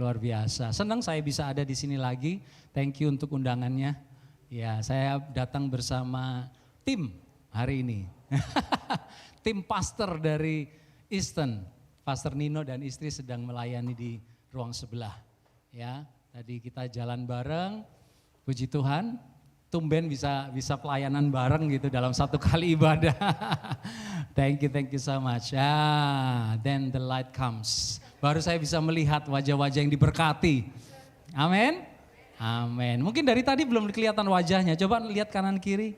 Luar biasa. Senang saya bisa ada di sini lagi. Thank you untuk undangannya. Ya, saya datang bersama tim hari ini. Tim pastor dari Easton. Pastor Nino dan istri sedang melayani di ruang sebelah. Ya, tadi kita jalan bareng. Puji Tuhan, tumben bisa pelayanan bareng gitu dalam satu kali ibadah. Thank you so much. Then the light comes. Baru saya bisa melihat wajah-wajah yang diberkati. Amin. Amin. Mungkin dari tadi belum kelihatan wajahnya. Coba lihat kanan kiri.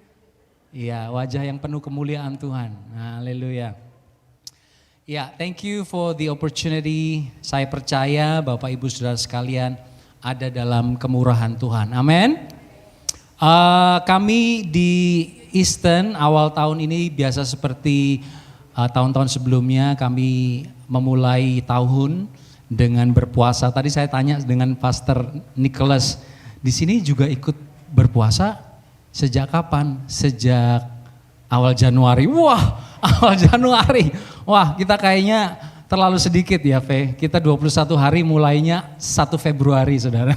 Iya, wajah yang penuh kemuliaan Tuhan. Haleluya. Ya, thank you for the opportunity. Saya percaya Bapak Ibu Saudara sekalian ada dalam kemurahan Tuhan. Amin. Kami di Easton awal tahun ini biasa seperti tahun-tahun sebelumnya kami memulai tahun dengan berpuasa. Tadi saya tanya dengan Pastor Nicholas, di sini juga ikut berpuasa sejak kapan? Sejak awal Januari. Wah, awal Januari. Wah, kita kayaknya terlalu sedikit ya, Fe. Kita 21 hari mulainya 1 Februari, Saudara.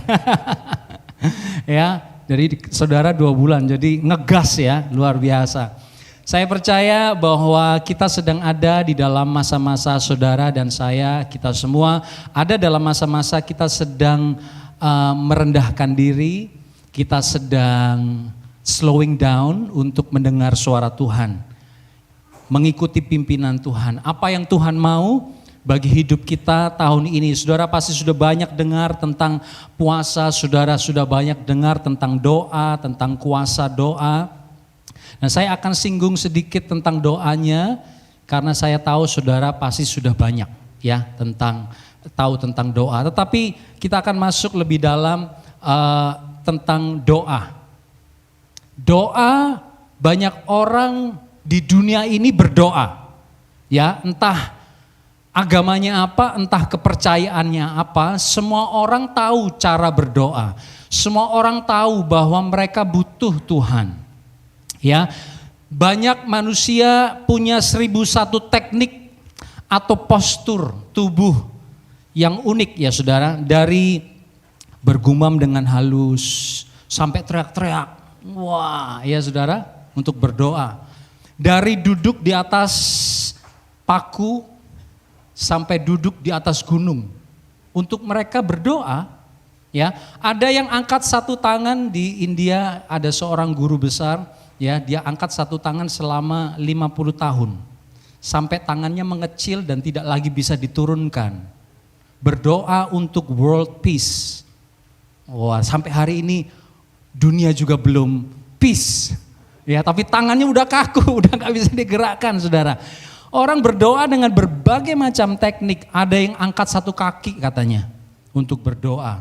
Ya, jadi saudara 2 bulan, jadi ngegas ya, luar biasa. Saya percaya bahwa kita sedang ada di dalam masa-masa saudara dan saya, kita semua ada dalam masa-masa kita sedang merendahkan diri, kita sedang slowing down untuk mendengar suara Tuhan, mengikuti pimpinan Tuhan. Apa yang Tuhan mau bagi hidup kita tahun ini. Saudara pasti sudah banyak dengar tentang puasa, saudara sudah banyak dengar tentang doa, tentang kuasa doa. Nah, saya akan singgung sedikit tentang doanya karena saya tahu saudara pasti sudah banyak ya tahu tentang doa. Tetapi kita akan masuk lebih dalam tentang doa. Doa, banyak orang di dunia ini berdoa. Ya, entah agamanya apa, entah kepercayaannya apa, semua orang tahu cara berdoa. Semua orang tahu bahwa mereka butuh Tuhan. Ya, banyak manusia punya 1001 teknik atau postur tubuh yang unik ya saudara. Dari bergumam dengan halus sampai teriak-teriak. Wah ya saudara, untuk berdoa. Dari duduk di atas paku sampai duduk di atas gunung. Untuk mereka berdoa, ya. Ada yang angkat satu tangan di India, ada seorang guru besar. Ya, dia angkat satu tangan selama 50 tahun. Sampai tangannya mengecil dan tidak lagi bisa diturunkan. Berdoa untuk world peace. Wah, sampai hari ini dunia juga belum peace. Ya, tapi tangannya udah kaku, udah gak bisa digerakkan, saudara. Orang berdoa dengan berbagai macam teknik. Ada yang angkat satu kaki katanya untuk berdoa.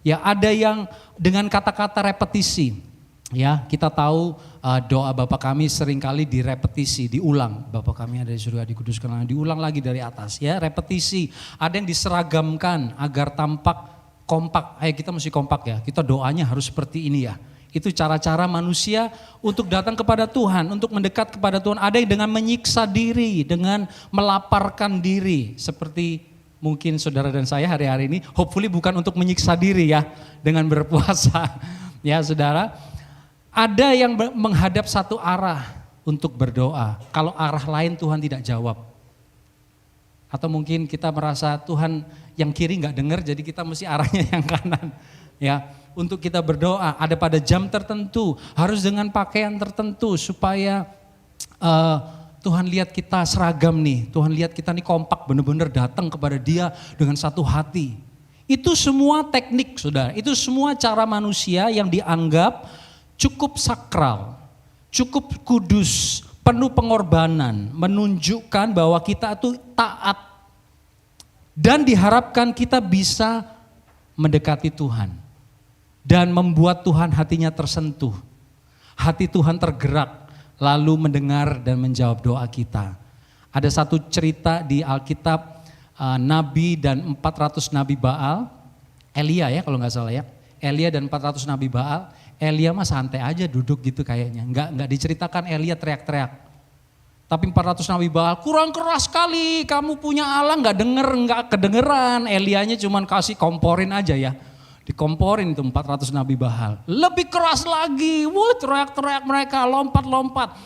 Ya, ada yang dengan kata-kata repetisi. Ya, kita tahu doa Bapa kami seringkali direpetisi, diulang. Bapa kami ada di surga, dikuduskan namanya, diulang lagi dari atas. Ya, repetisi. Ada yang diseragamkan agar tampak kompak. Kita mesti kompak ya. Kita doanya harus seperti ini ya. Itu cara-cara manusia untuk datang kepada Tuhan, untuk mendekat kepada Tuhan. Ada yang dengan menyiksa diri, dengan melaparkan diri. Seperti mungkin saudara dan saya hari-hari ini, hopefully bukan untuk menyiksa diri ya, dengan berpuasa. Ya saudara. Ada yang menghadap satu arah untuk berdoa. Kalau arah lain Tuhan tidak jawab. Atau mungkin kita merasa Tuhan yang kiri gak dengar, jadi kita mesti arahnya yang kanan. Ya, untuk kita berdoa ada pada jam tertentu, harus dengan pakaian tertentu supaya Tuhan lihat kita seragam nih. Tuhan lihat kita nih kompak, benar-benar datang kepada Dia dengan satu hati. Itu semua teknik saudara, itu semua cara manusia yang dianggap cukup sakral, cukup kudus, penuh pengorbanan, menunjukkan bahwa kita itu taat dan diharapkan kita bisa mendekati Tuhan dan membuat Tuhan hatinya tersentuh, hati Tuhan tergerak, lalu mendengar dan menjawab doa kita. Ada satu cerita di Alkitab, Nabi dan 400 Nabi Baal, Elia ya kalau nggak salah ya, Elia dan 400 Nabi Baal. Elia mah santai aja duduk gitu kayaknya. Enggak diceritakan Elia teriak-teriak. Tapi 400 nabi Baal, kurang keras sekali, kamu punya Allah nggak kedengeran. Elianya cuman kasih komporin aja ya. Dikomporin itu 400 nabi Baal. Lebih keras lagi, teriak-teriak mereka, lompat-lompat.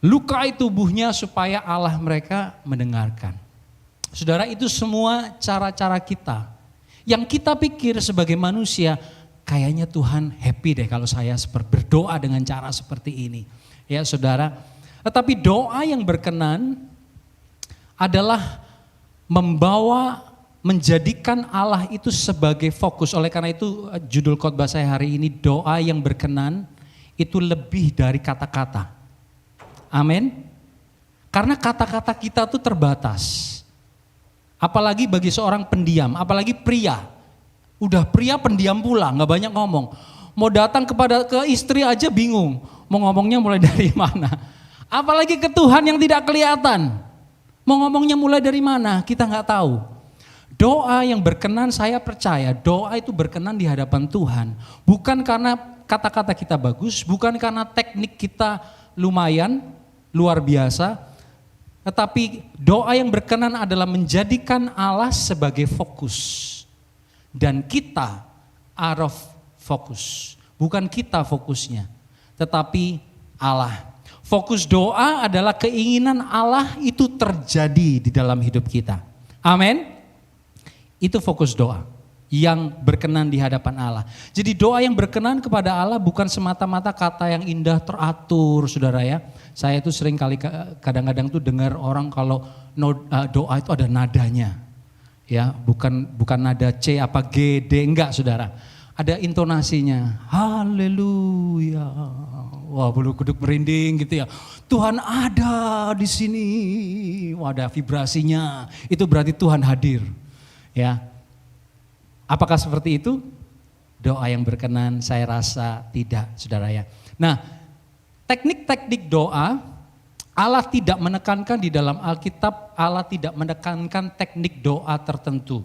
Lukai tubuhnya supaya Allah mereka mendengarkan. Saudara, itu semua cara-cara kita. Yang kita pikir sebagai manusia, kayaknya Tuhan happy deh kalau saya berdoa dengan cara seperti ini. Ya saudara, tetapi doa yang berkenan adalah menjadikan Allah itu sebagai fokus. Oleh karena itu judul khotbah saya hari ini, doa yang berkenan itu lebih dari kata-kata. Amin. Karena kata-kata kita tuh terbatas. Apalagi bagi seorang pendiam, apalagi pria. Udah pria pendiam pula, gak banyak ngomong. Mau datang ke istri aja bingung, mau ngomongnya mulai dari mana. Apalagi ke Tuhan yang tidak kelihatan. Mau ngomongnya mulai dari mana, kita gak tahu. Doa yang berkenan, saya percaya doa itu berkenan di hadapan Tuhan. Bukan karena kata-kata kita bagus, bukan karena teknik kita lumayan, luar biasa. Tetapi doa yang berkenan adalah menjadikan Allah sebagai fokus. Dan kita out of focus. Bukan kita fokusnya, tetapi Allah. Fokus doa adalah keinginan Allah itu terjadi di dalam hidup kita. Amin. Itu fokus doa yang berkenan di hadapan Allah. Jadi doa yang berkenan kepada Allah bukan semata-mata kata yang indah teratur, saudara ya. Saya tuh sering kali kadang-kadang tuh dengar orang kalau doa itu ada nadanya. Ya, bukan nada C apa G, D, enggak saudara. Ada intonasinya, haleluya. Wah, bulu kuduk merinding gitu ya. Tuhan ada di sini. Wah, ada vibrasinya. Itu berarti Tuhan hadir. Ya. Apakah seperti itu? Doa yang berkenan saya rasa tidak, saudara ya. Nah, teknik-teknik doa Allah tidak menekankan di dalam Alkitab, Allah tidak menekankan teknik doa tertentu.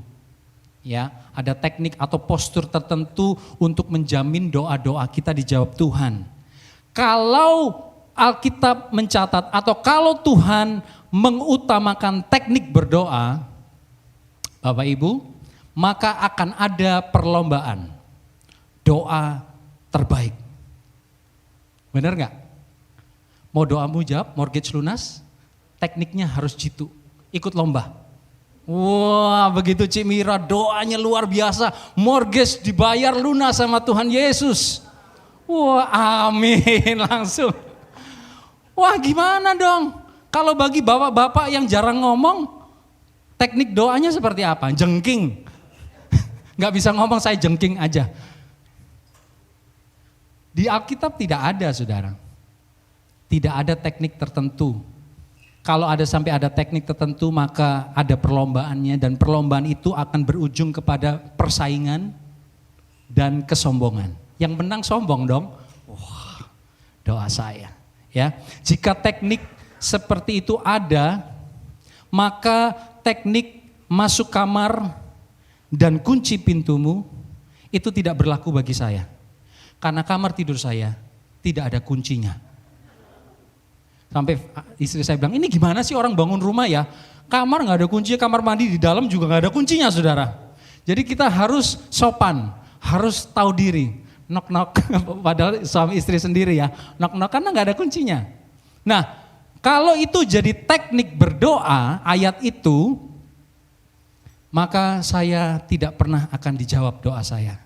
Ya, ada teknik atau postur tertentu untuk menjamin doa-doa kita dijawab Tuhan. Kalau Alkitab mencatat atau kalau Tuhan mengutamakan teknik berdoa, Bapak Ibu, maka akan ada perlombaan doa terbaik. Benar nggak? Mau doa mujab, mortgage lunas, tekniknya harus jitu, ikut lomba. Wah, begitu Cik Mira doanya luar biasa, mortgage dibayar lunas sama Tuhan Yesus. Wah, amin langsung. Wah, gimana dong? Kalau bagi bapak-bapak yang jarang ngomong, teknik doanya seperti apa? Jengking. Gak bisa ngomong, saya jengking aja. Di Alkitab tidak ada, saudara. Tidak ada teknik tertentu. Kalau sampai ada teknik tertentu, maka ada perlombaannya, dan perlombaan itu akan berujung kepada persaingan dan kesombongan. Yang menang sombong dong. Wah, doa saya. Ya, jika teknik seperti itu ada, maka teknik masuk kamar dan kunci pintumu itu tidak berlaku bagi saya. Karena kamar tidur saya tidak ada kuncinya. Sampai istri saya bilang, ini gimana sih orang bangun rumah ya, kamar gak ada kuncinya, kamar mandi di dalam juga gak ada kuncinya, saudara. Jadi kita harus sopan, harus tahu diri. Knock-knock, padahal suami istri sendiri ya, knock-knock karena gak ada kuncinya. Nah, kalau itu jadi teknik berdoa, ayat itu, maka saya tidak pernah akan dijawab doa saya.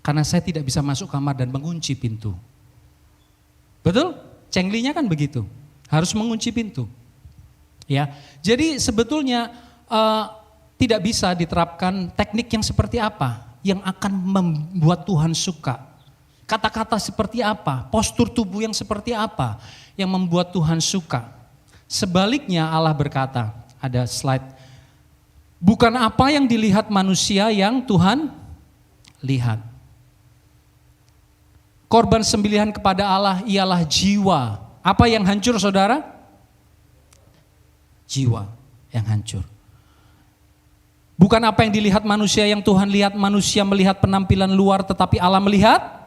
Karena saya tidak bisa masuk kamar dan mengunci pintu. Betul? Cenglinya kan begitu. Harus mengunci pintu. Ya, jadi sebetulnya tidak bisa diterapkan teknik yang seperti apa yang akan membuat Tuhan suka. Kata-kata seperti apa, postur tubuh yang seperti apa yang membuat Tuhan suka. Sebaliknya Allah berkata, ada slide, bukan apa yang dilihat manusia yang Tuhan lihat. Korban sembelihan kepada Allah ialah jiwa. Apa yang hancur, saudara? Jiwa yang hancur. Bukan apa yang dilihat manusia yang Tuhan lihat, manusia melihat penampilan luar tetapi Allah melihat.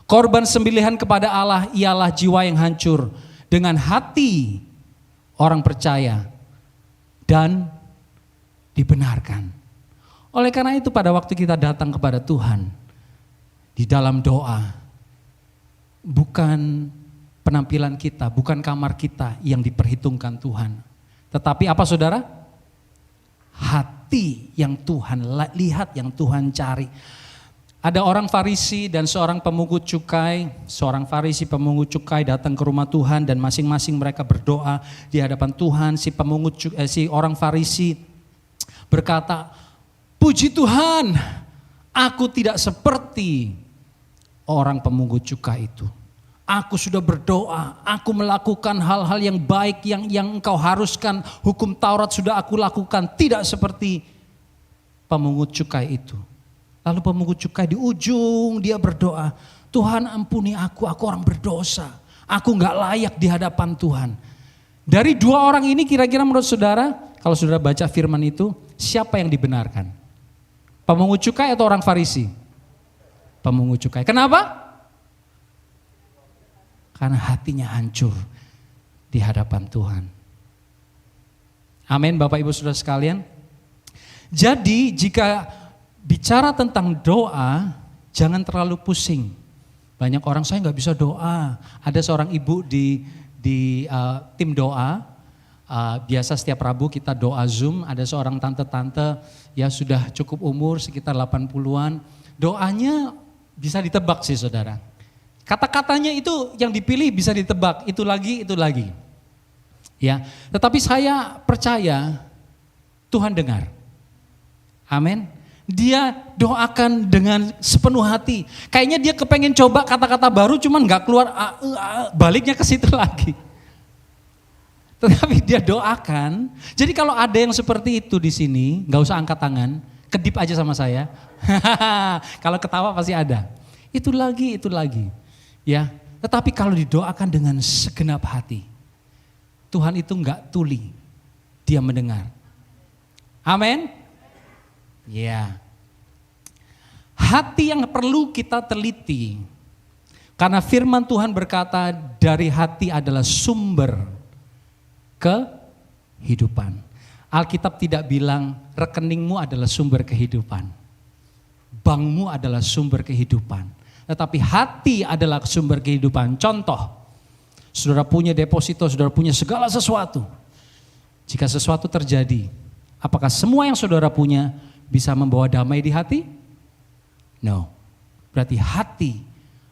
Korban sembelihan kepada Allah ialah jiwa yang hancur dengan hati orang percaya dan dibenarkan. Oleh karena itu pada waktu kita datang kepada Tuhan di dalam doa, bukan penampilan kita, bukan kamar kita yang diperhitungkan Tuhan. Tetapi apa saudara? Hati yang Tuhan lihat, yang Tuhan cari. Ada orang Farisi dan seorang pemungut cukai. Seorang Farisi pemungut cukai datang ke rumah Tuhan dan masing-masing mereka berdoa di hadapan Tuhan. Si orang Farisi berkata, "Puji Tuhan, aku tidak seperti orang pemungut cukai itu. Aku sudah berdoa, aku melakukan hal-hal yang baik yang engkau haruskan, hukum Taurat sudah aku lakukan, tidak seperti pemungut cukai itu." Lalu pemungut cukai di ujung dia berdoa, "Tuhan ampuni aku orang berdosa. Aku gak layak di hadapan Tuhan." Dari dua orang ini kira-kira menurut saudara, kalau saudara baca firman itu, siapa yang dibenarkan? Pemungut cukai atau orang Farisi? Pemungut cukai. Kenapa? Karena hatinya hancur di hadapan Tuhan. Amin, Bapak Ibu Saudara sekalian. Jadi jika bicara tentang doa, jangan terlalu pusing. Banyak orang, "Saya nggak bisa doa." Ada seorang ibu di tim doa. Biasa setiap Rabu kita doa Zoom. Ada seorang tante-tante ya sudah cukup umur sekitar 80-an. Doanya bisa ditebak sih saudara. Kata-katanya itu yang dipilih bisa ditebak. Itu lagi. Ya, tetapi saya percaya Tuhan dengar. Amin. Dia doakan dengan sepenuh hati. Kayaknya dia kepengen coba kata-kata baru cuman gak keluar, baliknya ke situ lagi. Tetapi dia doakan. Jadi kalau ada yang seperti itu di sini, gak usah angkat tangan, kedip aja sama saya. Kalau ketawa pasti ada. Itu lagi. Ya, tetapi kalau didoakan dengan segenap hati, Tuhan itu gak tuli, dia mendengar. Amin. Ya, hati yang perlu kita teliti, karena firman Tuhan berkata dari hati adalah sumber kehidupan. Alkitab tidak bilang rekeningmu adalah sumber kehidupan, bankmu adalah sumber kehidupan, tetapi hati adalah sumber kehidupan. Contoh, saudara punya deposito, saudara punya segala sesuatu. Jika sesuatu terjadi, apakah semua yang saudara punya bisa membawa damai di hati? No. Berarti hati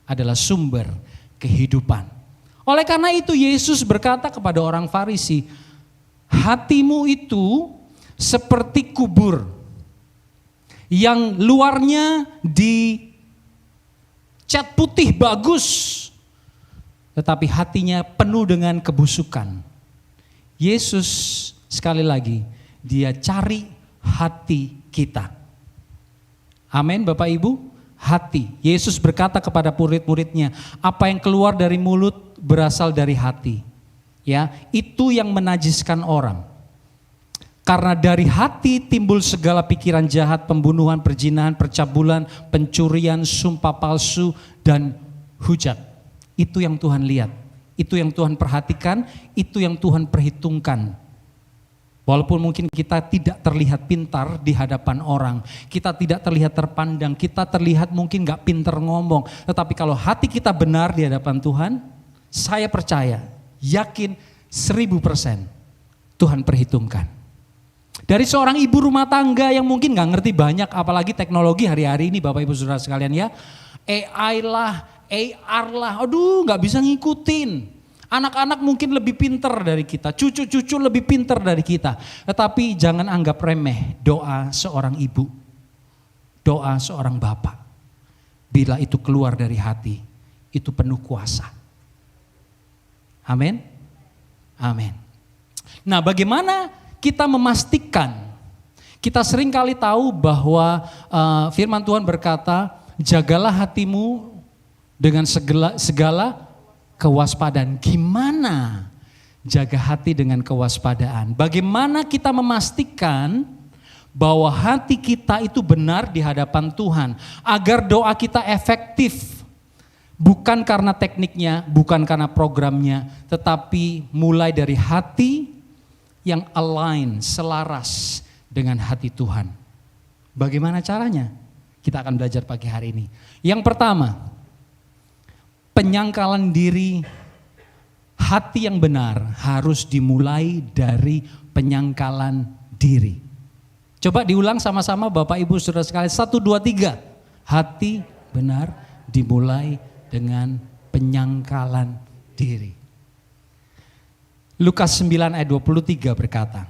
adalah sumber kehidupan. Oleh karena itu Yesus berkata kepada orang Farisi, "Hatimu itu seperti kubur yang luarnya dicat putih bagus, tetapi hatinya penuh dengan kebusukan." Yesus sekali lagi, dia cari hati kita. Amin Bapak Ibu, hati. Yesus berkata kepada murid-muridnya, apa yang keluar dari mulut berasal dari hati. Ya, itu yang menajiskan orang. Karena dari hati timbul segala pikiran jahat, pembunuhan, perzinahan, percabulan, pencurian, sumpah palsu, dan hujat. Itu yang Tuhan lihat, itu yang Tuhan perhatikan, itu yang Tuhan perhitungkan. Walaupun mungkin kita tidak terlihat pintar di hadapan orang, kita tidak terlihat terpandang, kita terlihat mungkin gak pintar ngomong. Tetapi kalau hati kita benar di hadapan Tuhan, saya percaya, yakin 1000% Tuhan perhitungkan. Dari seorang ibu rumah tangga yang mungkin gak ngerti banyak, apalagi teknologi hari-hari ini Bapak Ibu Saudara sekalian ya. AI lah, AR lah, aduh gak bisa ngikutin. Anak-anak mungkin lebih pintar dari kita, cucu-cucu lebih pintar dari kita. Tetapi jangan anggap remeh doa seorang ibu, doa seorang bapak. Bila itu keluar dari hati, itu penuh kuasa. Amin. Amin. Nah, bagaimana kita memastikan? Kita sering kali tahu bahwa firman Tuhan berkata, jagalah hatimu dengan segala kewaspadaan. Gimana jaga hati dengan kewaspadaan? Bagaimana kita memastikan bahwa hati kita itu benar di hadapan Tuhan agar doa kita efektif? Bukan karena tekniknya, bukan karena programnya, tetapi mulai dari hati yang align, selaras dengan hati Tuhan. Bagaimana caranya? Kita akan belajar pagi hari ini. Yang pertama, penyangkalan diri, hati yang benar harus dimulai dari penyangkalan diri. Coba diulang sama-sama Bapak Ibu Saudara sekalian, 1, 2, 3. Hati benar dimulai dengan penyangkalan diri. Lukas 9 ayat 23 berkata,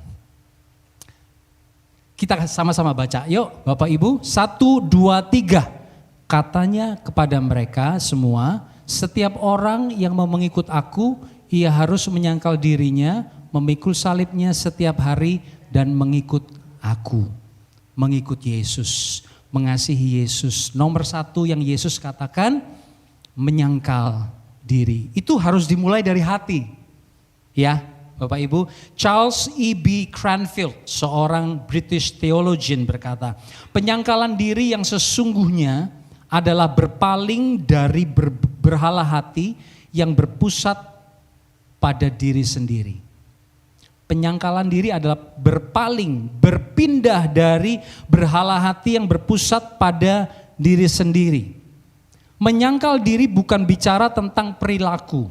kita sama-sama baca, yuk Bapak Ibu, 1, 2, 3. Katanya kepada mereka semua, setiap orang yang mau mengikut aku, ia harus menyangkal dirinya, memikul salibnya setiap hari dan mengikut aku. Mengikut Yesus, mengasihi Yesus. Nomor 1 yang Yesus katakan, menyangkal diri. Itu harus dimulai dari hati. Ya, Bapak Ibu, Charles E.B. Cranfield, seorang British theologian berkata, penyangkalan diri yang sesungguhnya adalah berpaling dari berhala hati yang berpusat pada diri sendiri. Penyangkalan diri adalah berpaling, berpindah dari berhala hati yang berpusat pada diri sendiri. Menyangkal diri bukan bicara tentang perilaku,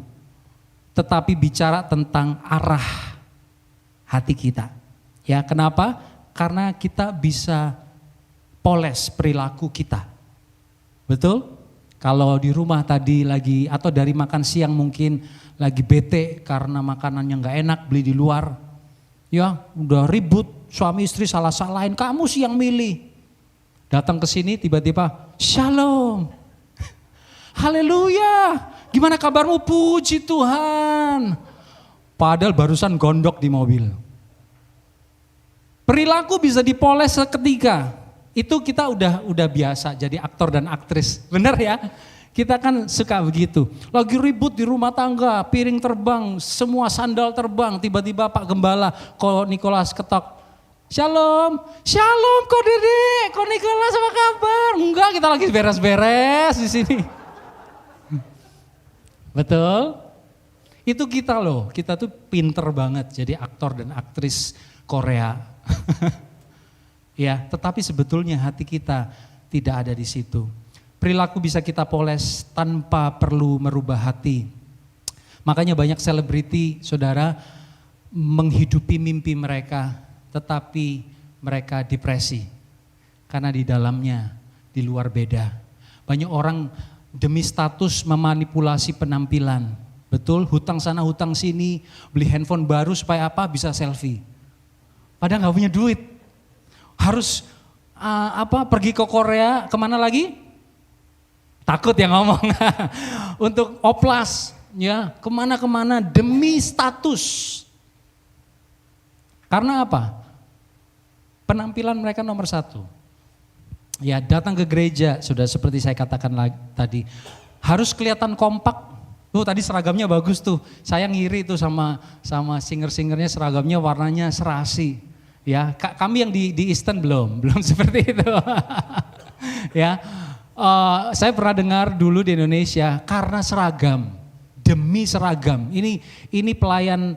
tetapi bicara tentang arah hati kita. Ya, kenapa? Karena kita bisa poles perilaku kita. Betul? Kalau di rumah tadi lagi atau dari makan siang mungkin lagi bete karena makanannya nggak enak beli di luar. Ya, udah ribut, suami istri salah-salahin, kamu sih yang milih. Datang ke sini tiba-tiba, Shalom. Haleluya, gimana kabarmu? Puji Tuhan. Padahal barusan gondok di mobil. Perilaku bisa dipoles seketika. Itu kita udah biasa jadi aktor dan aktris. Benar ya? Kita kan suka begitu. Lagi ribut di rumah tangga, piring terbang, semua sandal terbang. Tiba-tiba Pak Gembala, Ko Nikolas ketok. Shalom, shalom Ko Dede, Ko Nikolas apa kabar? Enggak, kita lagi beres-beres di sini. Betul? Itu kita loh, kita tuh pinter banget jadi aktor dan aktris Korea. Ya, tetapi sebetulnya hati kita tidak ada di situ. Perilaku bisa kita poles tanpa perlu merubah hati. Makanya banyak selebriti, saudara, menghidupi mimpi mereka, tetapi mereka depresi. Karena di dalamnya, di luar beda. Banyak orang demi status memanipulasi penampilan. Betul, hutang sana hutang sini, beli handphone baru supaya apa? Bisa selfie. Padahal gak punya duit. Harus pergi ke Korea, kemana lagi? Takut ya ngomong. Untuk oplas, ya kemana-kemana demi status. Karena apa? Penampilan mereka nomor 1. Ya, datang ke gereja, sudah seperti saya katakan tadi, harus kelihatan kompak. Tadi seragamnya bagus tuh. Saya ngiri tuh sama singer-singernya, seragamnya warnanya serasi. Ya, kami yang di Eastern belum seperti itu. Ya, saya pernah dengar dulu di Indonesia karena seragam, demi seragam. Ini pelayan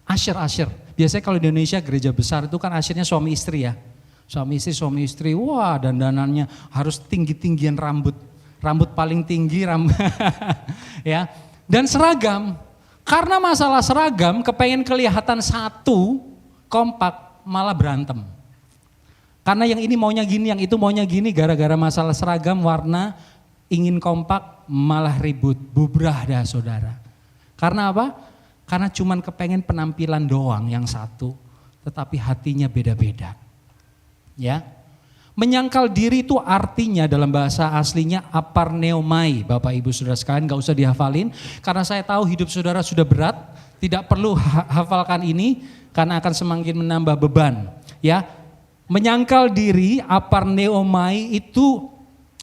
Asher. Biasanya kalau di Indonesia gereja besar itu kan asyirnya suami istri ya. Suami istri, wah dandanannya harus tinggi-tinggian rambut paling tinggi ya. Dan seragam, karena masalah seragam kepengen kelihatan satu, kompak, malah berantem. Karena yang ini maunya gini, yang itu maunya gini, gara-gara masalah seragam warna, ingin kompak malah ribut, bubrah dah saudara. Karena apa? Karena cuman kepengen penampilan doang yang satu, tetapi hatinya beda-beda. Ya, menyangkal diri itu artinya dalam bahasa aslinya aparneomai. Bapak Ibu Saudara sekalian gak usah dihafalin, karena saya tahu hidup saudara sudah berat, tidak perlu hafalkan ini karena akan semakin menambah beban. Ya, menyangkal diri aparneomai itu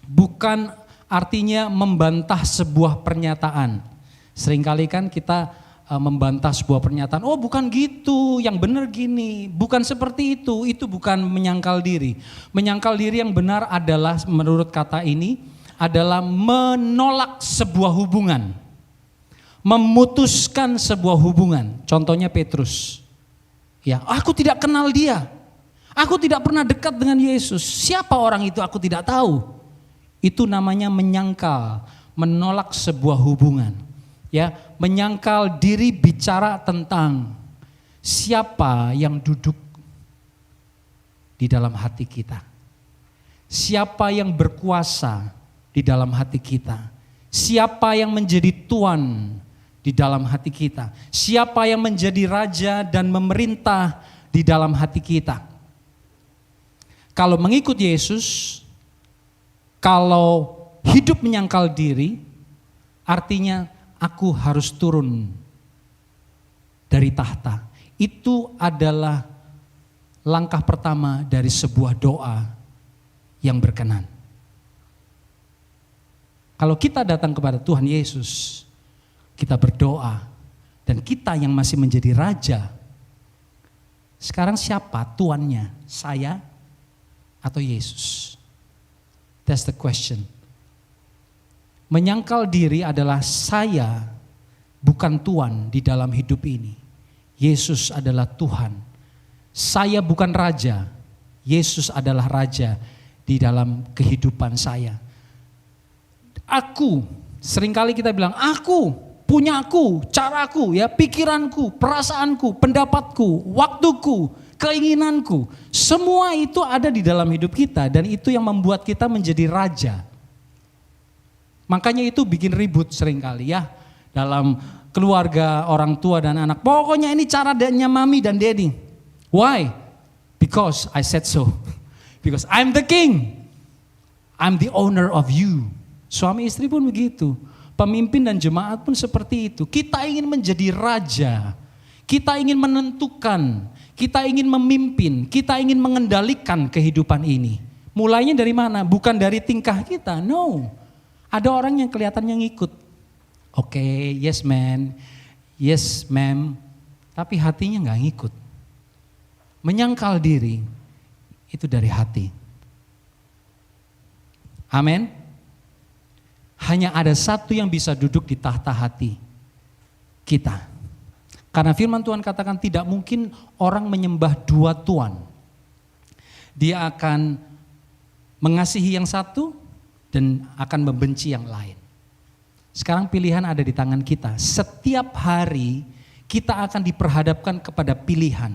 bukan artinya membantah sebuah pernyataan. Seringkali kan kita membantah sebuah pernyataan, oh bukan gitu, yang benar gini, bukan seperti itu bukan menyangkal diri. Menyangkal diri yang benar adalah menurut kata ini adalah menolak sebuah hubungan. Memutuskan sebuah hubungan. Contohnya Petrus. Ya, aku tidak kenal dia. Aku tidak pernah dekat dengan Yesus. Siapa orang itu aku tidak tahu. Itu namanya menyangkal, menolak sebuah hubungan. Ya, menyangkal diri bicara tentang siapa yang duduk di dalam hati kita. Siapa yang berkuasa di dalam hati kita. Siapa yang menjadi tuan di dalam hati kita. Siapa yang menjadi raja dan memerintah di dalam hati kita. Kalau mengikut Yesus, kalau hidup menyangkal diri, artinya aku harus turun dari tahta. Itu adalah langkah pertama dari sebuah doa yang berkenan. Kalau kita datang kepada Tuhan Yesus, kita berdoa, dan kita yang masih menjadi raja, sekarang siapa tuannya? Saya atau Yesus? That's the question. Menyangkal diri adalah saya bukan tuan di dalam hidup ini. Yesus adalah Tuhan. Saya bukan raja. Yesus adalah raja di dalam kehidupan saya. Aku, seringkali kita bilang aku, punyaku, caraku, ya, pikiranku, perasaanku, pendapatku, waktuku, keinginanku. Semua itu ada di dalam hidup kita dan itu yang membuat kita menjadi raja. Makanya itu bikin ribut seringkali ya dalam keluarga, orang tua dan anak. Pokoknya ini caranya mami dan daddy. Why? Because I said so. Because I'm the king. I'm the owner of you. Suami istri pun begitu. Pemimpin dan jemaat pun seperti itu. Kita ingin menjadi raja. Kita ingin menentukan. Kita ingin memimpin. Kita ingin mengendalikan kehidupan ini. Mulainya dari mana? Bukan dari tingkah kita. No. Ada orang yang kelihatannya ngikut. Oke, yes man. Yes ma'am. Tapi hatinya gak ngikut. Menyangkal diri itu dari hati. Amin. Hanya ada satu yang bisa duduk di tahta hati kita. Karena firman Tuhan katakan tidak mungkin orang menyembah dua tuan. Dia akan mengasihi yang satu dan akan membenci yang lain. Sekarang pilihan ada di tangan kita. Setiap hari kita akan diperhadapkan kepada pilihan.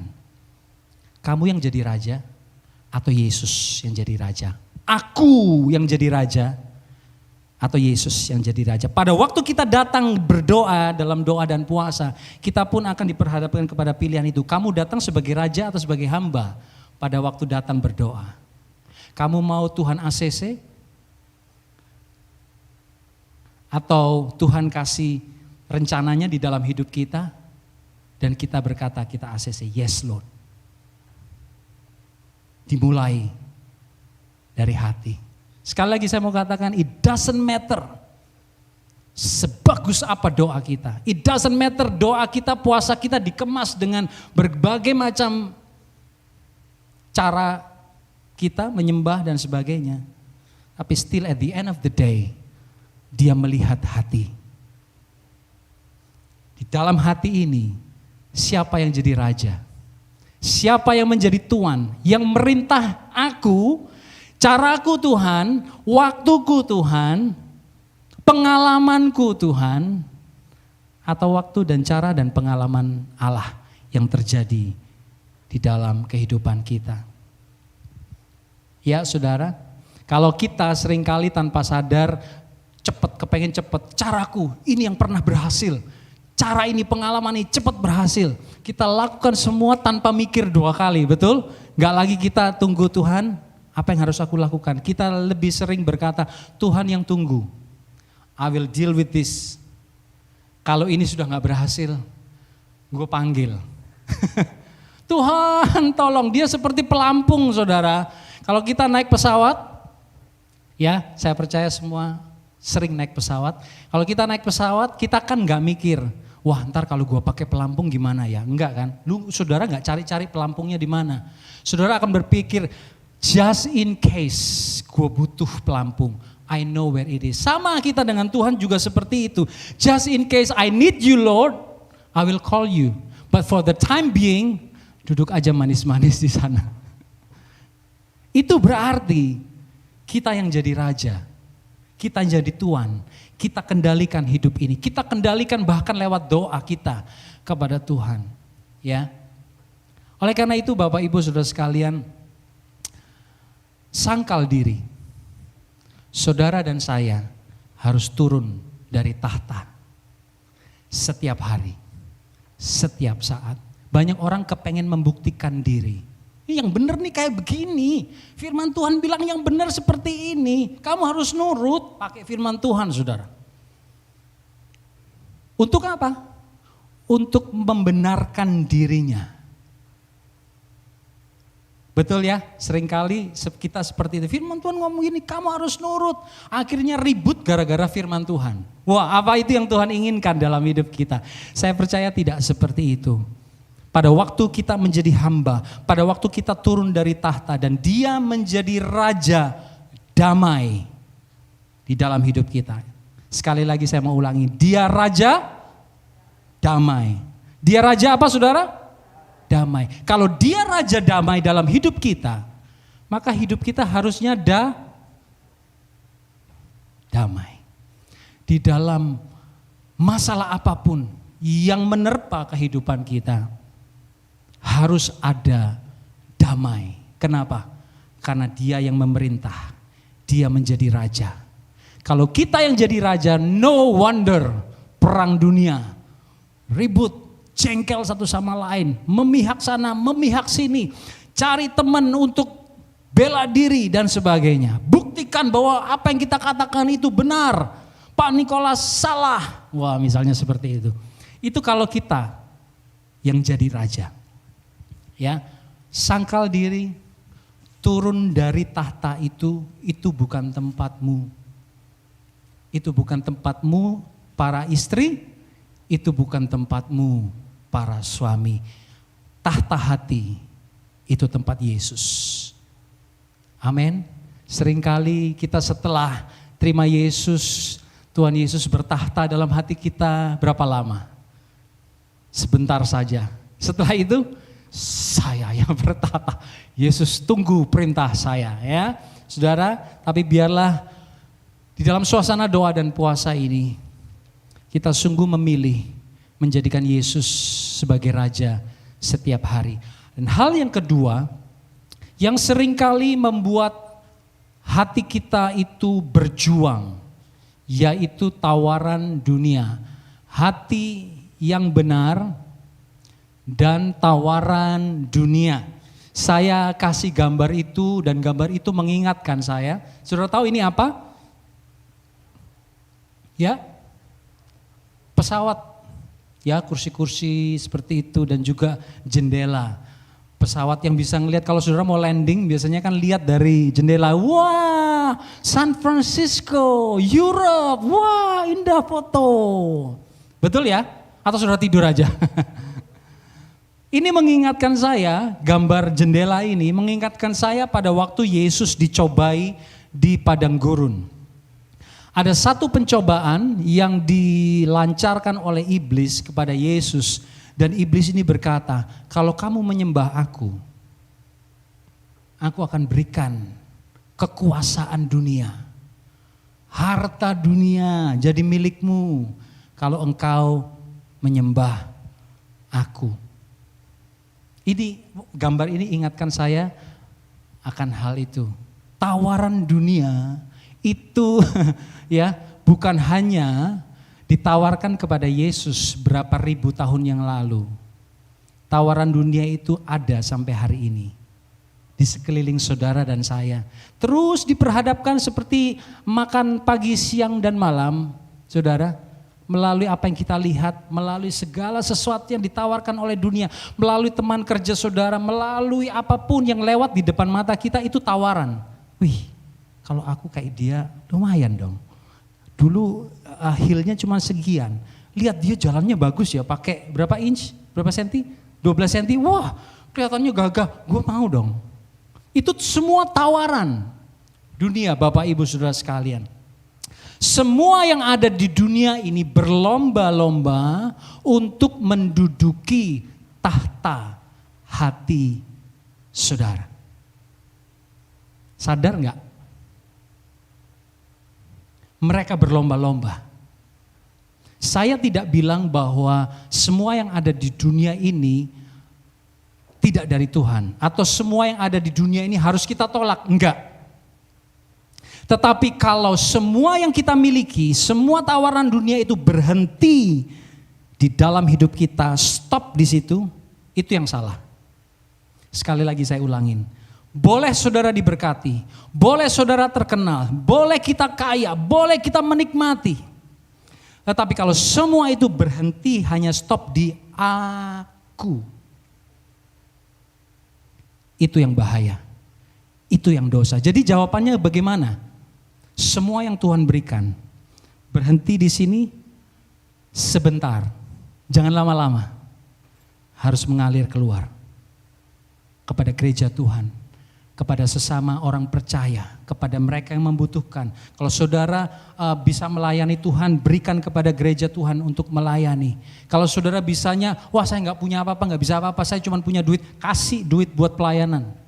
Kamu yang jadi raja atau Yesus yang jadi raja? Aku yang jadi raja atau Yesus yang jadi raja? Pada waktu kita datang berdoa dalam doa dan puasa, kita pun akan diperhadapkan kepada pilihan itu. Kamu datang sebagai raja atau sebagai hamba pada waktu datang berdoa? Kamu mau Tuhan ACC? Atau Tuhan kasih rencananya di dalam hidup kita dan kita berkata kita ACC? Yes Lord. Dimulai dari hati. Sekali lagi saya mau katakan, it doesn't matter sebagus apa doa kita. It doesn't matter doa kita, puasa kita dikemas dengan berbagai macam cara kita menyembah dan sebagainya. Tapi still at the end of the day, dia melihat hati. Di dalam hati ini, siapa yang jadi raja? Siapa yang menjadi tuan? Yang merintah aku? Caraku Tuhan, waktuku Tuhan, pengalamanku Tuhan, atau waktu dan cara dan pengalaman Allah yang terjadi di dalam kehidupan kita. Ya saudara, kalau kita seringkali tanpa sadar kepengen cepet, caraku ini yang pernah berhasil, cara ini pengalaman ini cepat berhasil. Kita lakukan semua tanpa mikir dua kali, betul? Gak lagi kita tunggu Tuhan. Apa yang harus aku lakukan? Kita lebih sering berkata, Tuhan yang tunggu. I will deal with this. Kalau ini sudah gak berhasil, gue panggil. Tuhan tolong, dia seperti pelampung saudara. Kalau kita naik pesawat, ya saya percaya semua sering naik pesawat. Kalau kita naik pesawat, kita kan gak mikir, wah ntar kalau gue pakai pelampung gimana ya? Enggak kan? Saudara gak cari-cari pelampungnya di mana. Saudara akan berpikir, just in case gue butuh pelampung, I know where it is. Sama kita dengan Tuhan juga seperti itu. Just in case I need you Lord, I will call you. But for the time being, duduk aja manis-manis di sana. Itu berarti kita yang jadi raja, kita yang jadi tuan, kita kendalikan hidup ini, kita kendalikan bahkan lewat doa kita kepada Tuhan. Ya. Oleh karena itu Bapak Ibu Saudara sekalian, sangkal diri. Saudara dan saya harus turun dari tahta setiap hari, setiap saat. Banyak orang kepengen membuktikan diri. Yang benar nih kayak begini. Firman Tuhan bilang yang benar seperti ini. Kamu harus nurut pakai firman Tuhan, saudara. Untuk apa? Untuk membenarkan dirinya. Betul ya, seringkali kita seperti itu. Firman Tuhan ngomong gini, kamu harus nurut. Akhirnya ribut gara-gara firman Tuhan. Wah, apa itu yang Tuhan inginkan dalam hidup kita? Saya percaya tidak seperti itu. Pada waktu kita menjadi hamba, pada waktu kita turun dari tahta dan Dia menjadi raja damai di dalam hidup kita. Sekali lagi saya mau ulangi, Dia raja damai. Dia raja apa saudara? Damai. Kalau Dia raja damai dalam hidup kita, maka hidup kita harusnya damai. Di dalam masalah apapun yang menerpa kehidupan kita, harus ada damai. Kenapa? Karena Dia yang memerintah, Dia menjadi raja. Kalau kita yang jadi raja, no wonder perang dunia, ribut, jengkel satu sama lain, memihak sana, memihak sini, cari teman untuk bela diri dan sebagainya. Buktikan bahwa apa yang kita katakan itu benar, Pak Nikolas salah. Wah, misalnya seperti itu. Itu kalau kita yang jadi raja. Ya, sangkal diri, turun dari tahta itu bukan tempatmu. Itu bukan tempatmu para istri, itu bukan tempatmu para suami. Tahta hati itu tempat Yesus. Amin. Seringkali kita setelah terima Yesus, Tuhan Yesus bertahta dalam hati kita berapa lama? Sebentar saja. Setelah itu saya yang bertahta. Yesus tunggu perintah saya ya. Saudara, tapi biarlah di dalam suasana doa dan puasa ini kita sungguh memilih menjadikan Yesus sebagai raja setiap hari. Dan hal yang kedua yang seringkali membuat hati kita itu berjuang, yaitu tawaran dunia. Hati yang benar dan tawaran dunia. Saya kasih gambar itu dan gambar itu mengingatkan saya. Saudara tahu ini apa? Ya, pesawat, ya kursi-kursi seperti itu dan juga jendela. Pesawat yang bisa ngelihat kalau saudara mau landing biasanya kan lihat dari jendela. Wah, San Francisco, Europe, wah indah foto. Betul ya? Atau saudara tidur aja? Ini mengingatkan saya, gambar jendela ini mengingatkan saya pada waktu Yesus dicobai di padang gurun. Ada satu pencobaan yang dilancarkan oleh iblis kepada Yesus. Dan iblis ini berkata, kalau kamu menyembah aku akan berikan kekuasaan dunia. Harta dunia jadi milikmu kalau engkau menyembah aku. Ini gambar ini ingatkan saya akan hal itu. Tawaran dunia itu ya bukan hanya ditawarkan kepada Yesus berapa ribu tahun yang lalu. Tawaran dunia itu ada sampai hari ini. Di sekeliling saudara dan saya. Terus diperhadapkan seperti makan pagi, siang dan malam. Saudara, melalui apa yang kita lihat, melalui segala sesuatu yang ditawarkan oleh dunia. Melalui teman kerja saudara, melalui apapun yang lewat di depan mata kita itu tawaran. Wih, kalau aku kayak dia lumayan dong. Dulu heelnya cuma sekian. Lihat dia jalannya bagus ya, pakai berapa inch, berapa senti? 12 senti. Wah, kelihatannya gagah. Gue mau dong. Itu semua tawaran dunia Bapak Ibu Saudara sekalian. Semua yang ada di dunia ini berlomba-lomba untuk menduduki tahta hati saudara. Sadar nggak? Mereka berlomba-lomba. Saya tidak bilang bahwa semua yang ada di dunia ini tidak dari Tuhan. Atau semua yang ada di dunia ini harus kita tolak. Enggak. Tetapi kalau semua yang kita miliki, semua tawaran dunia itu berhenti di dalam hidup kita, stop di situ, itu yang salah. Sekali lagi saya ulangin. Boleh saudara diberkati, boleh saudara terkenal, boleh kita kaya, boleh kita menikmati. Tetapi kalau semua itu berhenti hanya stop di aku, itu yang bahaya, itu yang dosa. Jadi jawabannya bagaimana? Semua yang Tuhan berikan, berhenti di sini sebentar, jangan lama-lama, harus mengalir keluar kepada gereja Tuhan, kepada sesama orang percaya, kepada mereka yang membutuhkan. Kalau saudara bisa melayani Tuhan, berikan kepada gereja Tuhan untuk melayani. Kalau saudara bisanya, wah saya nggak punya apa-apa, nggak bisa apa-apa, saya cuma punya duit, kasih duit buat pelayanan.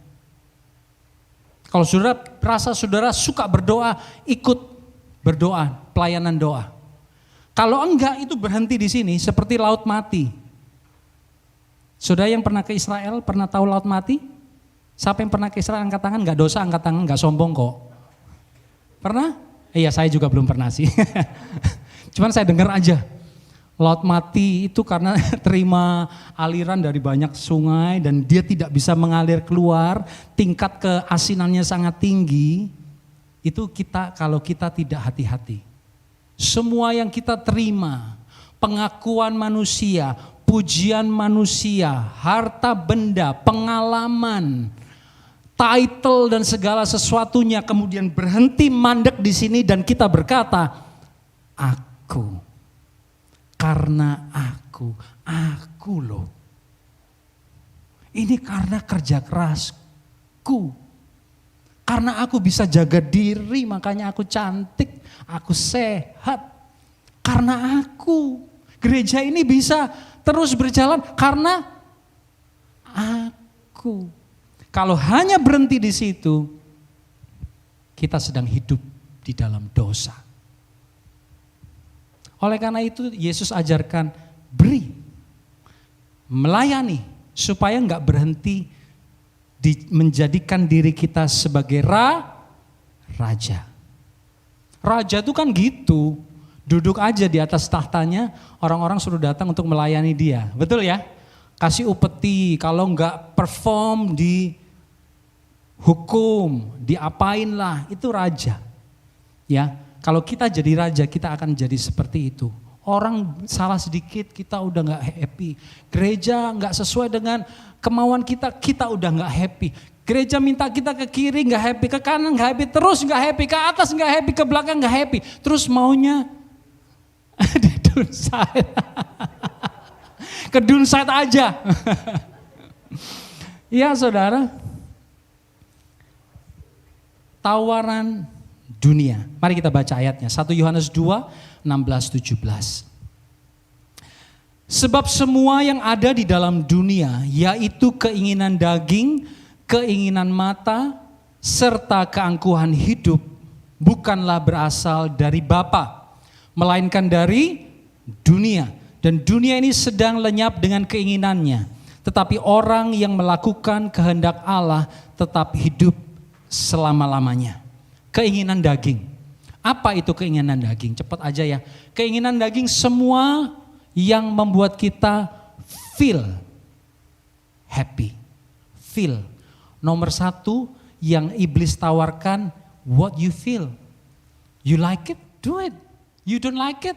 Kalau saudara rasa saudara suka berdoa, ikut berdoa, pelayanan doa. Kalau enggak, itu berhenti di sini seperti laut mati. Saudara yang pernah ke Israel, pernah tahu laut mati? Siapa yang pernah ke Israel angkat tangan? Enggak dosa, angkat tangan, enggak sombong kok. Pernah? Iya, saya juga belum pernah sih. Cuman saya dengar aja. Laut mati itu karena terima aliran dari banyak sungai dan dia tidak bisa mengalir keluar, tingkat keasinannya sangat tinggi. Itu kalau kita tidak hati-hati. Semua yang kita terima, pengakuan manusia, pujian manusia, harta benda, pengalaman, title dan segala sesuatunya kemudian berhenti mandek di sini dan kita berkata, aku. Karena aku loh. Ini karena kerja kerasku. Karena aku bisa jaga diri, makanya aku cantik, aku sehat. Karena aku. Gereja ini bisa terus berjalan karena aku. Kalau hanya berhenti di situ, kita sedang hidup di dalam dosa. Oleh karena itu Yesus ajarkan beri, melayani supaya enggak berhenti menjadikan diri kita sebagai raja. Raja itu kan gitu, duduk aja di atas tahtanya, orang-orang suruh datang untuk melayani dia. Betul ya? Kasih upeti, kalau enggak perform di hukum, diapain lah, itu raja. Ya. Kalau kita jadi raja, kita akan jadi seperti itu. Orang salah sedikit, kita udah gak happy. Gereja gak sesuai dengan kemauan kita, kita udah gak happy. Gereja minta kita ke kiri gak happy, ke kanan gak happy, terus gak happy, ke atas gak happy, ke belakang gak happy. Terus maunya di dunside. Ke dunside aja. Ya saudara, tawaran dunia. Mari kita baca ayatnya. 1 Yohanes 2, 16-17. Sebab semua yang ada di dalam dunia, yaitu keinginan daging, keinginan mata, serta keangkuhan hidup, bukanlah berasal dari Bapa, melainkan dari dunia. Dan dunia ini sedang lenyap dengan keinginannya. Tetapi orang yang melakukan kehendak Allah tetap hidup selama-lamanya. Keinginan daging. Apa itu keinginan daging? Cepat aja ya. Keinginan daging semua yang membuat kita feel happy. Feel. Nomor 1 yang iblis tawarkan, what you feel. You like it? Do it. You don't like it?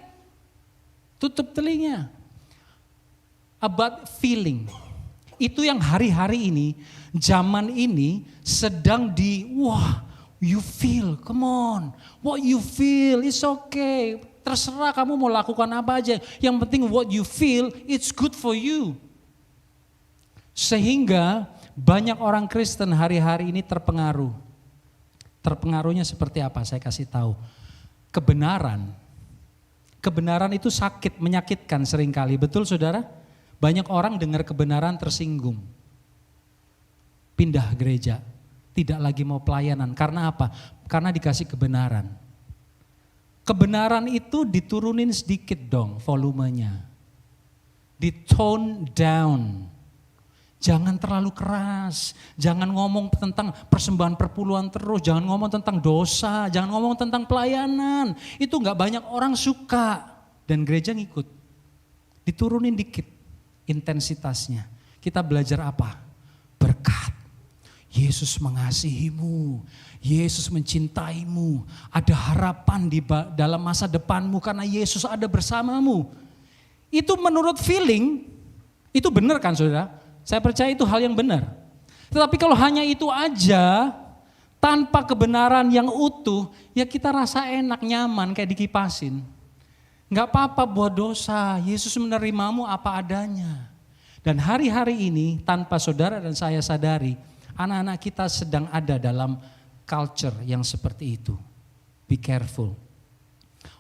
Tutup telinga. About feeling. Itu yang hari-hari ini, zaman ini sedang you feel, come on. What you feel, it's okay. Terserah kamu mau lakukan apa aja. Yang penting what you feel, it's good for you. Sehingga banyak orang Kristen hari-hari ini terpengaruh. Terpengaruhnya seperti apa? Saya kasih tahu. kebenaran. Kebenaran itu sakit, menyakitkan seringkali. Betul saudara? Banyak orang dengar kebenaran tersinggung. Pindah gereja, tidak lagi mau pelayanan. Karena apa? Karena dikasih kebenaran. Kebenaran itu diturunin sedikit dong volumenya. Di-tone down. Jangan terlalu keras, jangan ngomong tentang persembahan perpuluhan terus, jangan ngomong tentang dosa, jangan ngomong tentang pelayanan. Itu gak banyak orang suka dan gereja ngikut. Diturunin dikit intensitasnya. Kita belajar apa? Berkat. Yesus mengasihimu, Yesus mencintaimu, ada harapan di dalam masa depanmu karena Yesus ada bersamamu. Itu menurut feeling, itu benar kan saudara? Saya percaya itu hal yang benar. Tetapi kalau hanya itu aja, tanpa kebenaran yang utuh, ya kita rasa enak, nyaman kayak dikipasin. Enggak apa-apa buat dosa, Yesus menerimamu apa adanya. Dan hari-hari ini tanpa saudara dan saya sadari, anak-anak kita sedang ada dalam culture yang seperti itu. Be careful.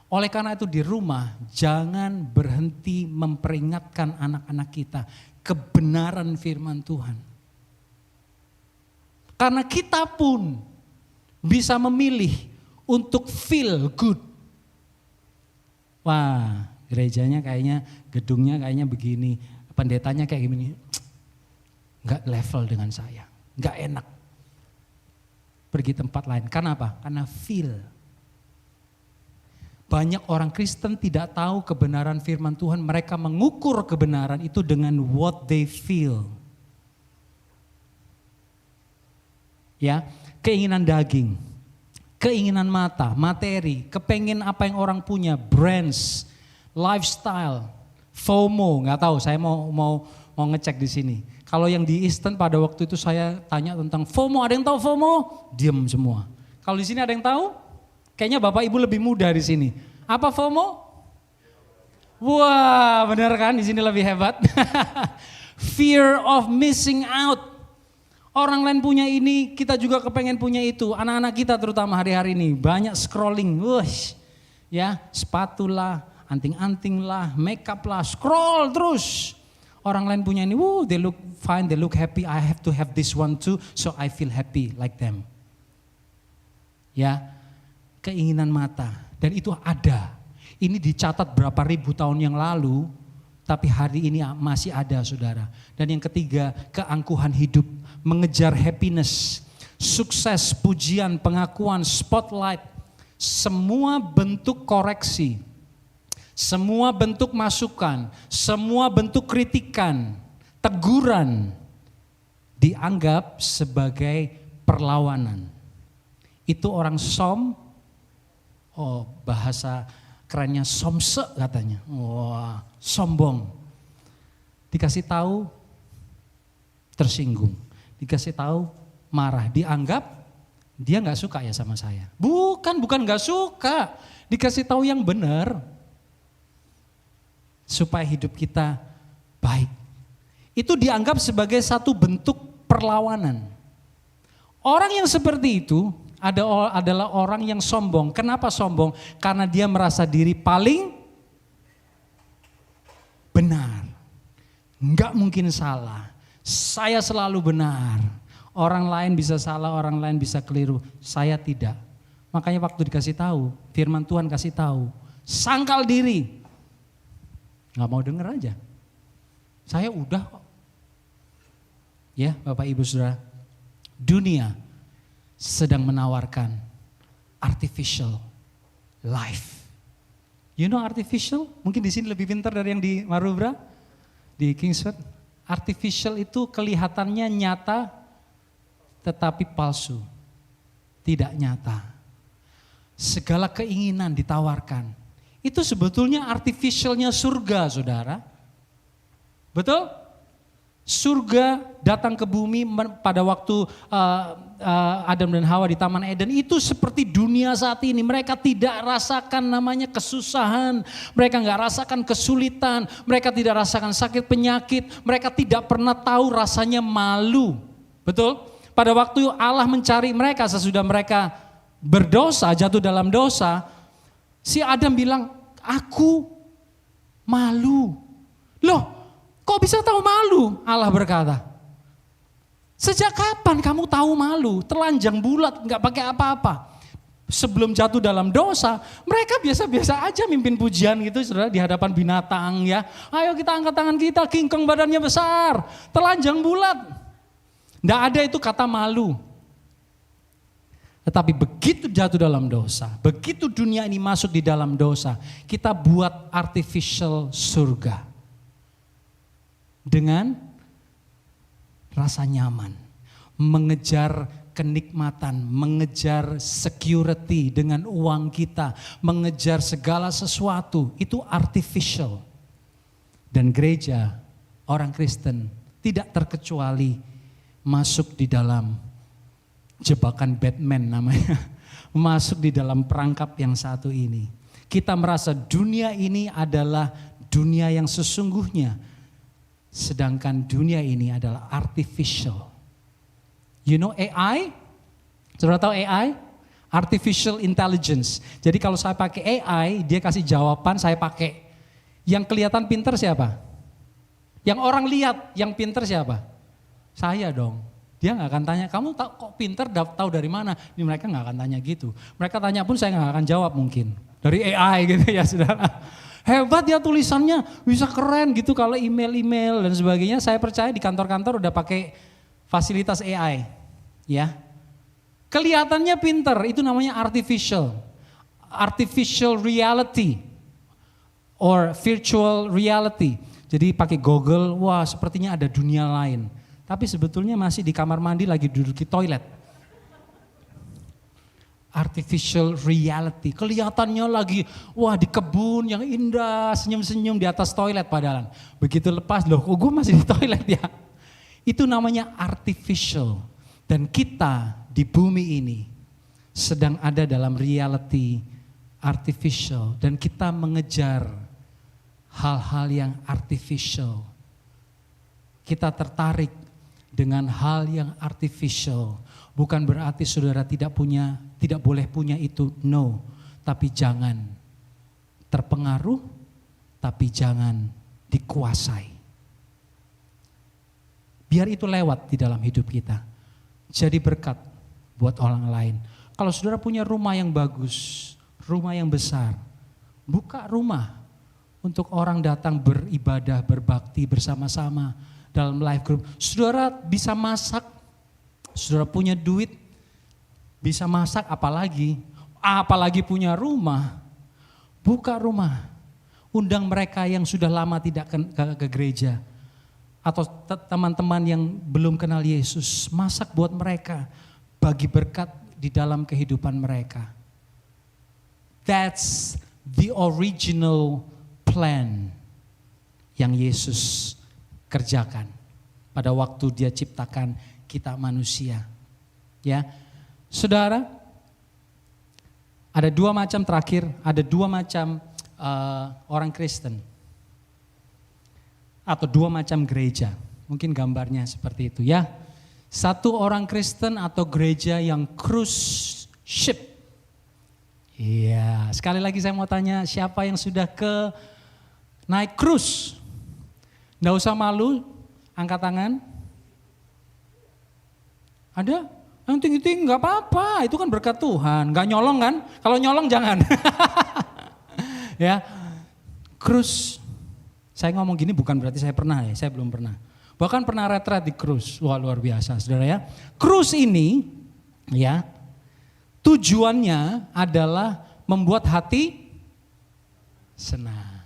Oleh karena itu di rumah jangan berhenti memperingatkan anak-anak kita kebenaran firman Tuhan. Karena kita pun bisa memilih untuk feel good. Wah, gerejanya kayaknya, gedungnya kayaknya begini, pendetanya kayak gini. Enggak level dengan saya, enggak enak. Pergi tempat lain, karena apa? Karena feel. Banyak orang Kristen tidak tahu kebenaran firman Tuhan. Mereka mengukur kebenaran itu dengan what they feel. Ya, keinginan daging, keinginan mata, materi, kepengen apa yang orang punya, brands, lifestyle, FOMO. Nggak tahu, saya mau ngecek di sini. Kalau yang di Eastern pada waktu itu saya tanya tentang FOMO. Ada yang tahu FOMO? Diam semua. Kalau di sini ada yang tahu? Kayaknya Bapak Ibu lebih muda di sini. Apa FOMO? Wah, benar kan? Di sini lebih hebat. Fear of missing out. Orang lain punya ini, kita juga kepengen punya itu. Anak-anak kita terutama hari-hari ini banyak scrolling. Wush. Ya, sepatu lah, anting-anting lah, makeup lah, scroll terus. Orang lain punya ini, they look fine, they look happy. I have to have this one too, so I feel happy like them. Ya. Keinginan mata, dan itu ada. Ini dicatat berapa ribu tahun yang lalu, tapi hari ini masih ada saudara. Dan yang ketiga, keangkuhan hidup, mengejar happiness, sukses, pujian, pengakuan, spotlight, semua bentuk koreksi, semua bentuk masukan, semua bentuk kritikan, teguran, dianggap sebagai perlawanan. Itu orang bahasa kerennya somse katanya. Wah, sombong. Dikasih tahu tersinggung. Dikasih tahu marah. Dianggap dia nggak suka ya sama saya. Bukan nggak suka. Dikasih tahu yang benar. Supaya hidup kita baik. Itu dianggap sebagai satu bentuk perlawanan. Orang yang seperti itu adalah orang yang sombong. Kenapa sombong? Karena dia merasa diri paling benar. Enggak mungkin salah. Saya selalu benar. Orang lain bisa salah, orang lain bisa keliru. Saya tidak. Makanya waktu dikasih tahu, firman Tuhan kasih tahu, sangkal diri. Enggak mau denger aja. Saya udah kok. Ya, Bapak Ibu Saudara. Dunia sedang menawarkan artificial life. You know artificial? Mungkin di sini lebih pintar dari yang di Marubra, di Kingsford. Artificial itu kelihatannya nyata tetapi palsu. Tidak nyata. Segala keinginan ditawarkan. Itu sebetulnya artificialnya surga, saudara. Betul? Surga datang ke bumi pada waktu Adam dan Hawa di Taman Eden itu seperti dunia saat ini. Mereka tidak rasakan namanya kesusahan, mereka nggak rasakan kesulitan, mereka tidak rasakan sakit penyakit, mereka tidak pernah tahu rasanya malu. Betul? Pada waktu Allah mencari mereka sesudah mereka berdosa, jatuh dalam dosa, Si Adam bilang, aku malu. Loh, kok bisa tahu malu? Allah berkata, sejak kapan kamu tahu malu? Telanjang bulat, gak pakai apa-apa. Sebelum jatuh dalam dosa, mereka biasa-biasa aja mimpin pujian gitu, saudara, di hadapan binatang ya. Ayo kita angkat tangan kita, kingkong badannya besar, telanjang bulat. Nggak ada itu kata malu. Tetapi begitu jatuh dalam dosa, begitu dunia ini masuk di dalam dosa, kita buat artificial surga. Dengan rasa nyaman, mengejar kenikmatan, mengejar security dengan uang kita, mengejar segala sesuatu, itu artificial. Dan gereja, orang Kristen tidak terkecuali masuk di dalam jebakan Batman namanya, masuk di dalam perangkap yang satu ini. Kita merasa dunia ini adalah dunia yang sesungguhnya, sedangkan dunia ini adalah artificial. You know AI? Saudara tahu AI? Artificial Intelligence. Jadi kalau saya pakai AI, dia kasih jawaban, saya pakai. Yang kelihatan pinter siapa? Yang orang lihat, yang pinter siapa? Saya dong. Dia gak akan tanya, kamu tahu kok pinter, tahu dari mana? Ini mereka gak akan tanya gitu. Mereka tanya pun saya gak akan jawab mungkin. Dari AI gitu ya saudara. Hebat ya tulisannya, bisa keren gitu kalau email-email dan sebagainya. Saya percaya di kantor-kantor udah pakai fasilitas AI. Ya, kelihatannya pinter, itu namanya artificial reality or virtual reality. Jadi pakai Google, wah sepertinya ada dunia lain. Tapi sebetulnya masih di kamar mandi lagi duduk di toilet. Artificial reality, kelihatannya lagi, wah di kebun yang indah, senyum-senyum di atas toilet padahal. Begitu lepas, loh kok gue masih di toilet ya. Itu namanya artificial. Dan kita di bumi ini sedang ada dalam reality artificial. Dan kita mengejar hal-hal yang artificial. Kita tertarik dengan hal yang artificial. Bukan berarti saudara tidak boleh punya itu, no. Tapi jangan terpengaruh, tapi jangan dikuasai. Biar itu lewat di dalam hidup kita. Jadi berkat buat orang lain. Kalau saudara punya rumah yang bagus, rumah yang besar, buka rumah untuk orang datang beribadah, berbakti bersama-sama dalam life group. Saudara bisa masak, saudara punya duit, bisa masak apalagi punya rumah. Buka rumah, undang mereka yang sudah lama tidak ke gereja. Atau teman-teman yang belum kenal Yesus, masak buat mereka, bagi berkat di dalam kehidupan mereka. That's the original plan yang Yesus kerjakan pada waktu Dia ciptakan kita manusia. Ya, saudara, ada dua macam orang Kristen. Atau dua macam gereja, mungkin gambarnya seperti itu ya. Satu orang Kristen atau gereja yang cruise ship. Iya, sekali lagi saya mau tanya, siapa yang sudah naik cruise? Nggak usah malu, angkat tangan. Ada? Yang tinggi-tinggi nggak apa-apa, itu kan berkat Tuhan. Nggak nyolong kan? Kalau nyolong jangan. Ya, cruise. Saya ngomong gini bukan berarti saya pernah ya, saya belum pernah. Bahkan pernah retret di cruise, wah luar biasa saudara ya. Cruise ini ya tujuannya adalah membuat hati senang.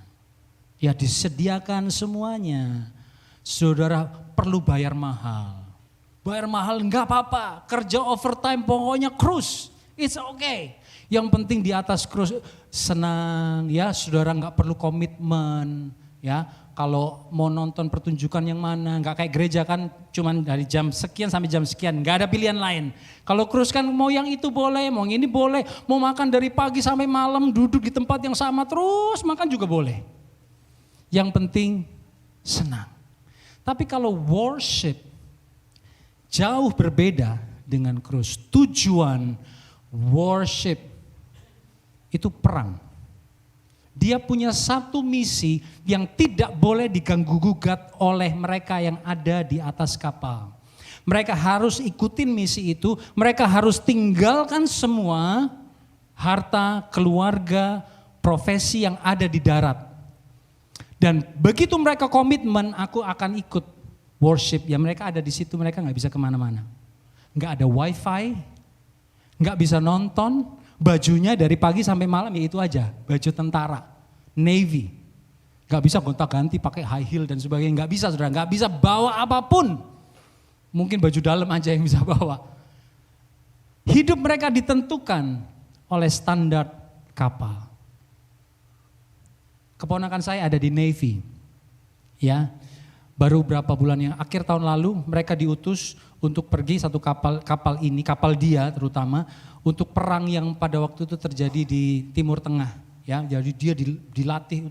Ya disediakan semuanya. Saudara perlu bayar mahal. Bayar mahal enggak apa-apa, kerja overtime pokoknya cruise, it's okay. Yang penting di atas cruise senang ya, saudara enggak perlu komitmen. Ya, kalau mau nonton pertunjukan yang mana, nggak kayak gereja kan cuman dari jam sekian sampai jam sekian, nggak ada pilihan lain. Kalau cruise kan mau yang itu boleh, mau yang ini boleh, mau makan dari pagi sampai malam duduk di tempat yang sama terus makan juga boleh. Yang penting senang. Tapi kalau worship jauh berbeda dengan cruise. Tujuan worship itu perang. Dia punya satu misi yang tidak boleh diganggu-gugat oleh mereka yang ada di atas kapal. Mereka harus ikutin misi itu, mereka harus tinggalkan semua harta, keluarga, profesi yang ada di darat. Dan begitu mereka komitmen, aku akan ikut worship. Ya mereka ada di situ, mereka gak bisa kemana-mana. Gak ada wifi, gak bisa nonton, bajunya dari pagi sampai malam ya itu aja. Baju tentara, Navy. Gak bisa gonta-ganti pakai high heel dan sebagainya. Gak bisa saudara, gak bisa bawa apapun. Mungkin baju dalam aja yang bisa bawa. Hidup mereka ditentukan oleh standar kapal. Keponakan saya ada di Navy, ya. Baru berapa bulan yang akhir tahun lalu mereka diutus untuk pergi satu kapal ini, kapal dia terutama untuk perang yang pada waktu itu terjadi di Timur Tengah, ya. Jadi dia dilatih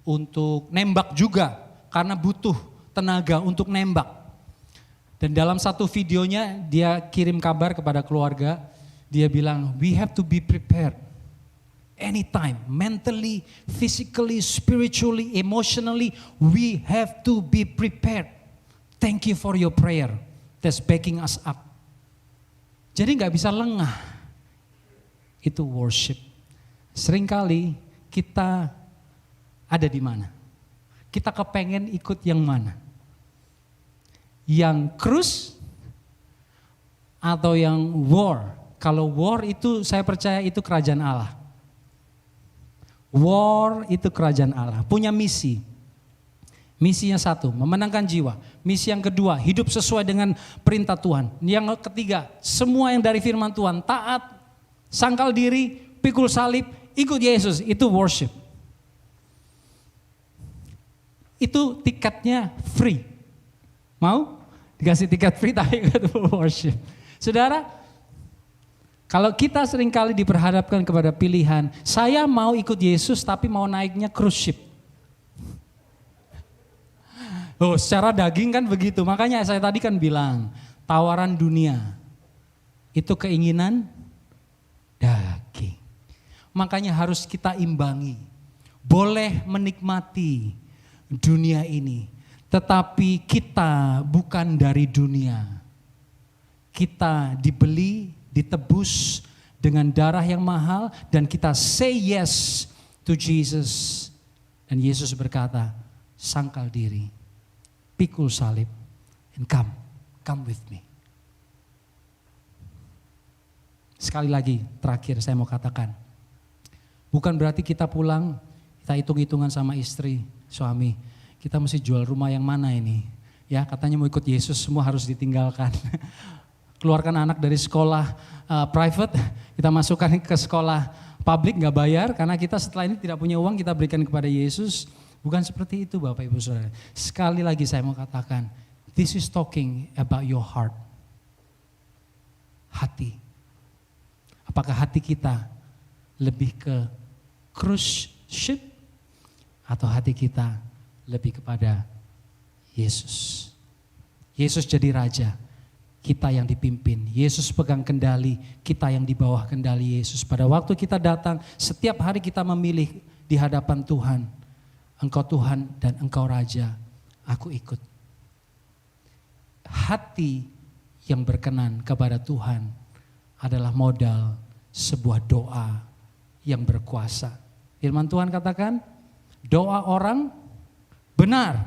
untuk nembak juga karena butuh tenaga untuk nembak. Dan dalam satu videonya dia kirim kabar kepada keluarga, dia bilang we have to be prepared. Anytime, mentally, physically, spiritually, emotionally, we have to be prepared. Thank you for your prayer. That's backing us up. Jadi gak bisa lengah. Itu worship. Seringkali kita ada di mana? Kita kepengen ikut yang mana? Yang cruise atau yang war? Kalau war itu saya percaya itu kerajaan Allah. War itu kerajaan Allah, punya misi. Misinya satu, memenangkan jiwa. Misi yang kedua, hidup sesuai dengan perintah Tuhan. Yang ketiga, semua yang dari firman Tuhan, taat, sangkal diri, pikul salib, ikut Yesus, itu worship. Itu tiketnya free. Mau? Dikasih tiket free tapi ikut worship. Saudara, kalau kita seringkali diperhadapkan kepada pilihan, saya mau ikut Yesus tapi mau naiknya cruise ship. Oh, secara daging kan begitu. Makanya saya tadi kan bilang, tawaran dunia itu keinginan daging. Makanya harus kita imbangi. Boleh menikmati dunia ini, tetapi kita bukan dari dunia. Kita dibeli, ditebus dengan darah yang mahal dan kita say yes to Jesus. Dan Yesus berkata, sangkal diri, pikul salib, and come with me. Sekali lagi, terakhir saya mau katakan, bukan berarti kita pulang, kita hitung-hitungan sama istri, suami, kita mesti jual rumah yang mana ini? Ya, katanya mau ikut Yesus, semua harus ditinggalkan. Keluarkan anak dari sekolah private, kita masukkan ke sekolah publik gak bayar, karena kita setelah ini tidak punya uang, kita berikan kepada Yesus. Bukan seperti itu Bapak Ibu Saudara. Sekali lagi saya mau katakan, this is talking about your heart. Hati. Apakah hati kita lebih ke cruise ship atau hati kita lebih kepada Yesus? Yesus jadi raja, kita yang dipimpin. Yesus pegang kendali, kita yang di bawah kendali Yesus. Pada waktu kita datang, setiap hari kita memilih di hadapan Tuhan. Engkau Tuhan dan Engkau Raja, aku ikut. Hati yang berkenan kepada Tuhan adalah modal sebuah doa yang berkuasa. Firman Tuhan katakan, doa orang benar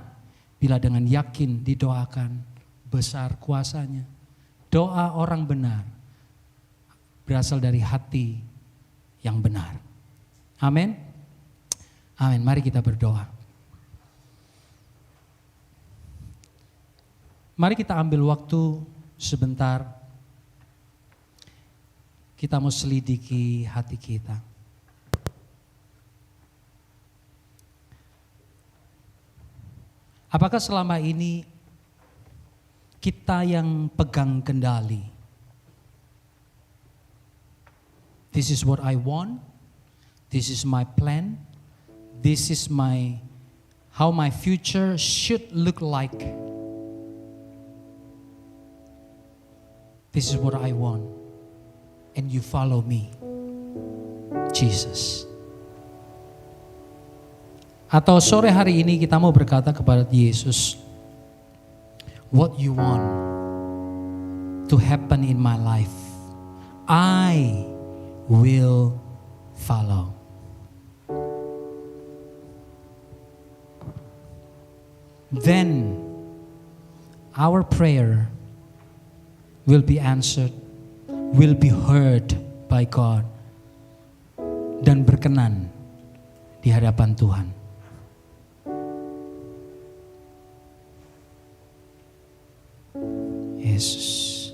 bila dengan yakin didoakan, besar kuasanya. Doa orang benar berasal dari hati yang benar. Amin. Amin. Mari kita berdoa. Mari kita ambil waktu sebentar. Kita mau selidiki hati kita. Apakah selama ini kita yang pegang kendali? This is what I want. This is my plan. This is how my future should look like. This is what I want. And you follow me, Jesus. Atau sore hari ini kita mau berkata kepada Yesus, what you want to happen in my life, I will follow. Then our prayer will be answered, will be heard by God, dan berkenan di hadapan Tuhan. Yesus.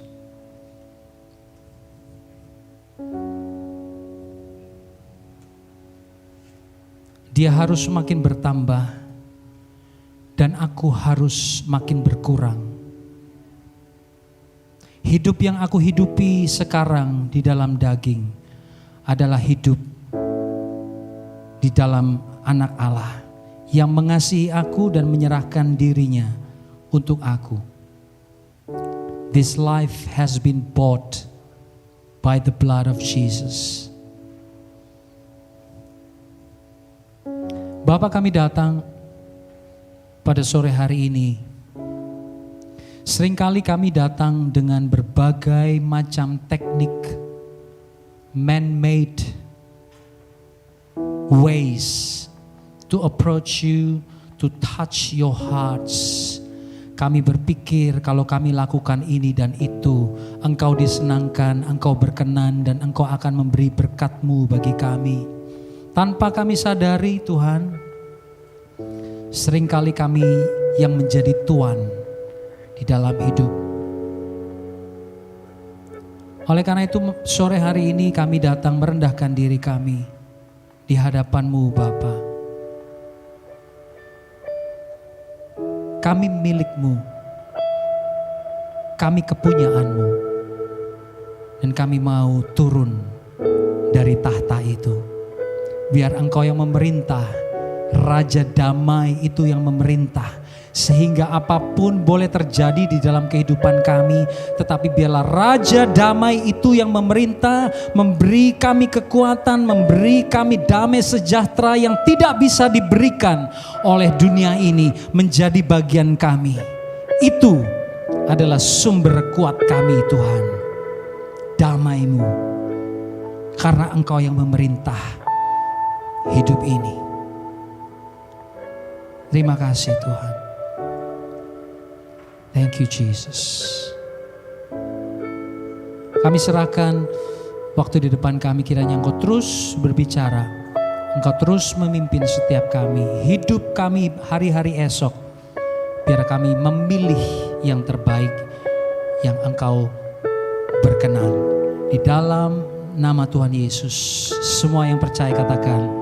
Dia harus makin bertambah dan aku harus makin berkurang. Hidup yang aku hidupi sekarang di dalam daging adalah hidup di dalam Anak Allah yang mengasihi aku dan menyerahkan dirinya untuk aku. This life has been bought by the blood of Jesus. Bapa, kami datang pada sore hari ini. Seringkali kami datang dengan berbagai macam teknik, man-made ways to approach you, to touch your hearts. Kami berpikir kalau kami lakukan ini dan itu, Engkau disenangkan, Engkau berkenan, dan Engkau akan memberi berkat-Mu bagi kami. Tanpa kami sadari Tuhan, seringkali kami yang menjadi tuan di dalam hidup. Oleh karena itu sore hari ini kami datang merendahkan diri kami di hadapan-Mu Bapa. Kami milik-Mu, kami kepunyaan-Mu, dan kami mau turun dari tahta itu. Biar Engkau yang memerintah, Raja Damai itu yang memerintah. Sehingga apapun boleh terjadi di dalam kehidupan kami, tetapi biarlah Raja Damai itu yang memerintah, memberi kami kekuatan, memberi kami damai sejahtera yang tidak bisa diberikan oleh dunia ini menjadi bagian kami. Itu adalah sumber kuat kami Tuhan. Damai-Mu, karena Engkau yang memerintah hidup ini. Terima kasih Tuhan. Thank you Jesus. Kami serahkan waktu di depan kami, kiranya Engkau terus berbicara. Engkau terus memimpin setiap kami. Hidup kami hari-hari esok. Biar kami memilih yang terbaik, yang Engkau berkenan. Di dalam nama Tuhan Yesus, semua yang percaya katakan